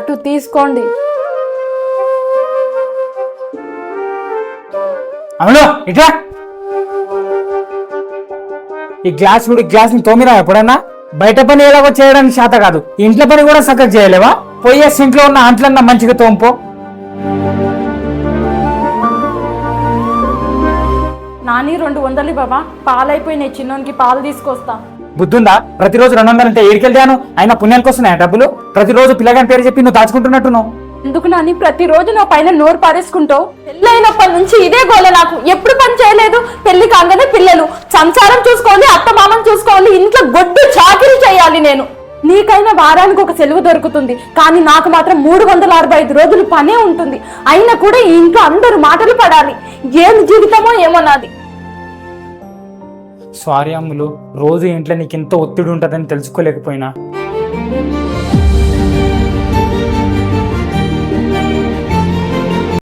అలవాటు, తీసుకోండి. అవును ఇట్లా ఈ గ్లాస్ ని తోమిరా ఎప్పుడన్నా? బయట పని ఎలాగో చేయడానికి శాత కాదు, ఇంట్లో పని కూడా చక్కగా చేయలేవా? పోయే సింట్లో ఉన్న అంట్లన్నా మంచిగా తోంపో. నాని 200 బాబా, పాలైపోయినాయి, చిన్నోనికి పాలు తీసుకొస్తా. బుద్ధుందా? ప్రతిరోజు 200 అంటే ఏడికెళ్తాను? అయినా పుణ్యానికి వస్తున్నాయా డబ్బులు? ప్రతిరోజు పిల్లగాని పేరు చెప్పి నువ్వు దాచుకుంటున్నట్టున్నావు. ఎందుకు నాని ప్రతిరోజు నా పైన నోరు పారేసుకుంటావు? పెళ్ళైనప్పటి నుంచి ఇదే గోల నాకు. ఎప్పుడు పని చేయలేదు, పెళ్లి కాగానే పిల్లలు, సంసారం చూసుకోవాలి, అత్త మామని చూసుకోవాలి, ఇంట్లో గొడ్డు చాకిరీ చేయాలి నేను. నీకైనా వారానికి ఒక సెలవు దొరుకుతుంది, కానీ నాకు మాత్రం 365 రోజులు పనే ఉంటుంది. అయినా కూడా ఈ ఇంట్లో అందరూ మాటలు పడాలి. ఏం జీవితమో ఏమో నాది. సారీ అమ్ములు, రోజు ఇంట్లో నీకు ఎంత ఒత్తిడి ఉంటుందని తెలుసుకోలేకపోయినా.